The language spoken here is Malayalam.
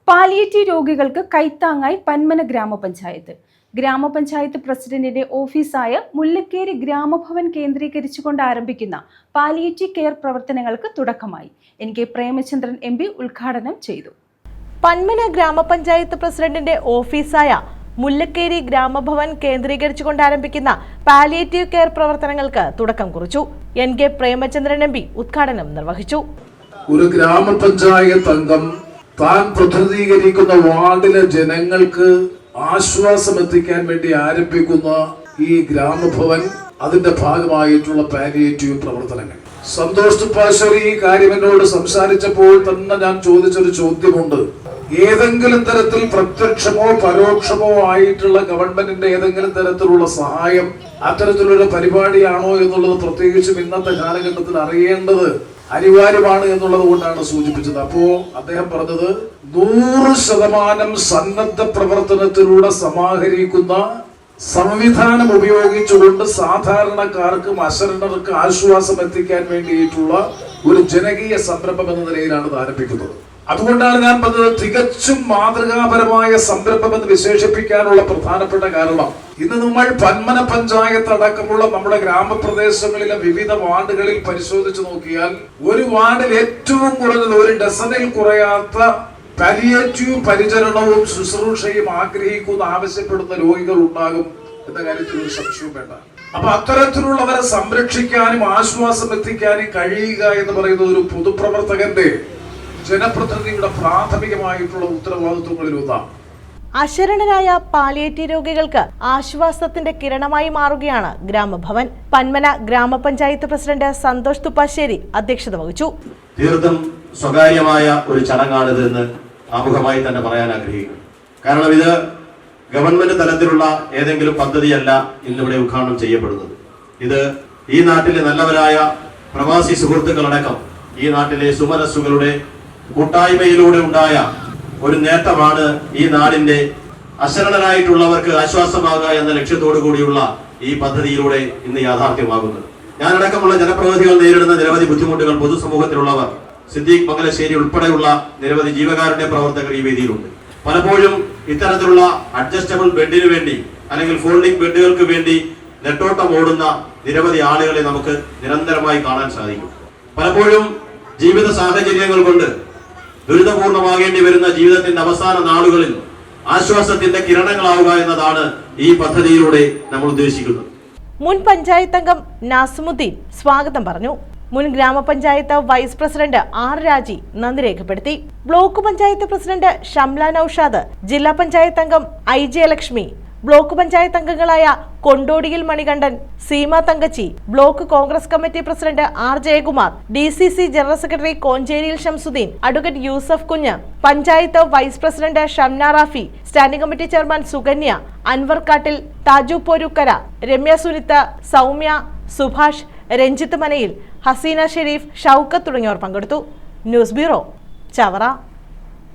പാലിയേറ്റീവ് രോഗികൾക്ക് കൈത്താങ്ങായി പന്മന ഗ്രാമപഞ്ചായത്ത് പ്രസിഡന്റിന്റെ ഓഫീസായ മുല്ലക്കേരി ഗ്രാമഭവൻ കേന്ദ്രീകരിച്ചുകൊണ്ട് ആരംഭിക്കുന്ന പാലിയേറ്റീവ് കെയർ പ്രവർത്തനങ്ങൾക്ക് തുടക്കമായി. NK പ്രേമചന്ദ്രൻ MP ഉദ്ഘാടനം ചെയ്തു. പന്മന ഗ്രാമപഞ്ചായത്ത് പ്രസിഡന്റിന്റെ ഓഫീസായ മുല്ലക്കേരി ഗ്രാമഭവൻ കേന്ദ്രീകരിച്ചുകൊണ്ട് ആരംഭിക്കുന്ന പാലിയേറ്റീവ് കെയർ പ്രവർത്തനങ്ങൾക്ക് തുടക്കം കുറിച്ചു. NK പ്രേമചന്ദ്രൻ MP ഉദ്ഘാടനം നിർവഹിച്ചു. ഒരു ഗ്രാമപഞ്ചായത്ത് അംഗം താൻ പ്രതിനിധീകരിക്കുന്ന വാർഡിലെ ജനങ്ങൾക്ക് ആശ്വാസം എത്തിക്കാൻ വേണ്ടി ആരംഭിക്കുന്ന ഈ ഗ്രാമഭവൻ, അതിന്റെ ഭാഗമായിട്ടുള്ള പാലിയേറ്റീവ് പ്രവർത്തനങ്ങൾ. സന്തോഷ് തുപ്പാശ്ശേരി ഈ കാര്യം എന്നോട് സംസാരിച്ചപ്പോൾ തന്നെ ഞാൻ ചോദിച്ചൊരു ചോദ്യമുണ്ട്. ഏതെങ്കിലും തരത്തിൽ പ്രത്യക്ഷമോ പരോക്ഷമോ ആയിട്ടുള്ള ഗവൺമെന്റിന്റെ ഏതെങ്കിലും തരത്തിലുള്ള സഹായം അത്തരത്തിലുള്ള പരിപാടിയാണോ എന്നുള്ളത് പ്രത്യേകിച്ചും ഇന്നത്തെ കാലഘട്ടത്തിൽ അറിയേണ്ടത് അനിവാര്യമാണ് എന്നുള്ളത് കൊണ്ടാണ് സൂചിപ്പിച്ചത്. അപ്പോ അദ്ദേഹം പറഞ്ഞത് 100% സന്നദ്ധ പ്രവർത്തനത്തിലൂടെ സമാഹരിക്കുന്ന സംവിധാനം ഉപയോഗിച്ചുകൊണ്ട് സാധാരണക്കാർക്കും അശരണർക്ക് ആശ്വാസം എത്തിക്കാൻ വേണ്ടിയിട്ടുള്ള ഒരു ജനകീയ സംരംഭം എന്ന നിലയിലാണ് ഇത് ആരംഭിക്കുന്നത്. അതുകൊണ്ടാണ് ഞാൻ പറഞ്ഞത് തികച്ചും മാതൃകാപരമായ സംരംഭം എന്ന് വിശേഷിപ്പിക്കാനുള്ള പ്രധാനപ്പെട്ട കാരണം, ഇന്ന് നമ്മൾ പന്മന പഞ്ചായത്ത് അടക്കമുള്ള നമ്മുടെ ഗ്രാമപ്രദേശങ്ങളിലെ വിവിധ വാർഡുകളിൽ പരിശോധിച്ചു നോക്കിയാൽ ഒരു വാർഡിൽ ഏറ്റവും കുറഞ്ഞത് ഒരു ഡസനിൽ കുറയാത്ത പാലിയേറ്റീവ് പരിചരണവും ശുശ്രൂഷയും ആവശ്യപ്പെടുന്ന രോഗികൾ ഉണ്ടാകും എന്ന കാര്യത്തിൽ ഒരു സംശയവും വേണ്ട. അപ്പൊ അത്തരത്തിലുള്ളവരെ സംരക്ഷിക്കാനും ആശ്വാസം എത്തിക്കാനും കഴിയുക എന്ന് പറയുന്നത് ഒരു പൊതുപ്രവർത്തകന്റെ, ജനപ്രതിനിധിയുടെ പ്രാഥമികമായിട്ടുള്ള ഉത്തരവാദിത്വങ്ങളിൽ ഒന്നാണ്. അശരണരായ പാലിയേറ്റീവ് രോഗികൾക്ക് ആശ്വാസത്തിന്റെ കിരണമായി മാറുകയാണ് ഗ്രാമഭവൻ. പന്മന ഗ്രാമപഞ്ചായത്ത് പ്രസിഡന്റ് സന്തോഷ് തുപ്പാശ്ശേരി അധ്യക്ഷത വഹിച്ചു. തീർത്തും സ്വകാര്യമായ ഒരു ചടങ്ങാണിതെന്ന് ആമുഖമായി തന്നെ പറയാൻ ആഗ്രഹിക്കുന്നു. കാരണം ഇത് ഗവൺമെന്റ് തലത്തിലുള്ള ഏതെങ്കിലും പദ്ധതിയല്ല ഇന്നിവിടെ ഉദ്ഘാടനം ചെയ്യപ്പെടുന്നത്. ഇത് ഈ നാട്ടിലെ നല്ലവരായ പ്രവാസി സുഹൃത്തുക്കളടക്കം ഈ നാട്ടിലെ സുമനസ്സുകളുടെ കൂട്ടായ്മയിലൂടെ ഉണ്ടായ ഒരു നേട്ടമാണ് ഈ നാടിന്റെ അശരണരായിട്ടുള്ളവർക്ക് ആശ്വാസമാകുക എന്ന ലക്ഷ്യത്തോടു കൂടിയുള്ള ഈ പദ്ധതിയിലൂടെ ഇന്ന് യാഥാർത്ഥ്യമാകുന്നത്. ഞാനടക്കമുള്ള ജനപ്രതിനിധികൾ നേരിടുന്ന നിരവധി ബുദ്ധിമുട്ടുകൾ പൊതുസമൂഹത്തിലുള്ളവർ, സിദ്ദീഖ് മംഗലശ്ശേരി ഉൾപ്പെടെയുള്ള നിരവധി ജീവകാരുണ്യ പ്രവർത്തകർ ഈ വേദിയിലുണ്ട്. പലപ്പോഴും ഇത്തരത്തിലുള്ള അഡ്ജസ്റ്റബിൾ ബെഡിന് വേണ്ടി അല്ലെങ്കിൽ ഫോൾഡിംഗ് ബെഡുകൾക്ക് വേണ്ടി നെട്ടോട്ടം ഓടുന്ന നിരവധി ആളുകളെ നമുക്ക് നിരന്തരമായി കാണാൻ സാധിക്കും. പലപ്പോഴും ജീവിത സാഹചര്യങ്ങൾ കൊണ്ട് ദുരിതപൂർണമാകേണ്ടി വരുന്ന ജീവിതത്തിന്റെ അവസാന നാളുകളിൽ ആശ്വാസത്തിന്റെ കിരണങ്ങളാവുക എന്നതാണ് ഈ പദ്ധതിയിലൂടെ നമ്മൾ ഉദ്ദേശിക്കുന്നത്. മുൻ പഞ്ചായത്ത് അംഗം നാസിമുദ്ദീൻ സ്വാഗതം പറഞ്ഞു. മുൻ ഗ്രാമപഞ്ചായത്ത് വൈസ് പ്രസിഡന്റ് R രാജി നന്ദി രേഖപ്പെടുത്തി. ബ്ലോക്ക് പഞ്ചായത്ത് പ്രസിഡന്റ് ഷംല നൌഷാദ്, ജില്ലാ പഞ്ചായത്ത് അംഗം IJ ലക്ഷ്മി, ബ്ലോക്ക് പഞ്ചായത്ത് അംഗങ്ങളായ കൊണ്ടോടിയിൽ Manikandan, Seema Thankachi, block Congress committee president R Jayakumar, DCC general secretary കോഞ്ചേരിയിൽ Shamsuddin, advocate Yusuf Kunju, panchayat vice president Shamna Rafi, standing committee chairman Sukanya, Anwar Kattil, Thaju പോരുക്കര, Ramya സുനിത്ത, Soumya, Subhash, Ranjith മനയിൽ, Hasina Sharif, Shoukath തുടങ്ങിയവർ പങ്കെടുത്തു. News bureau, Chavara.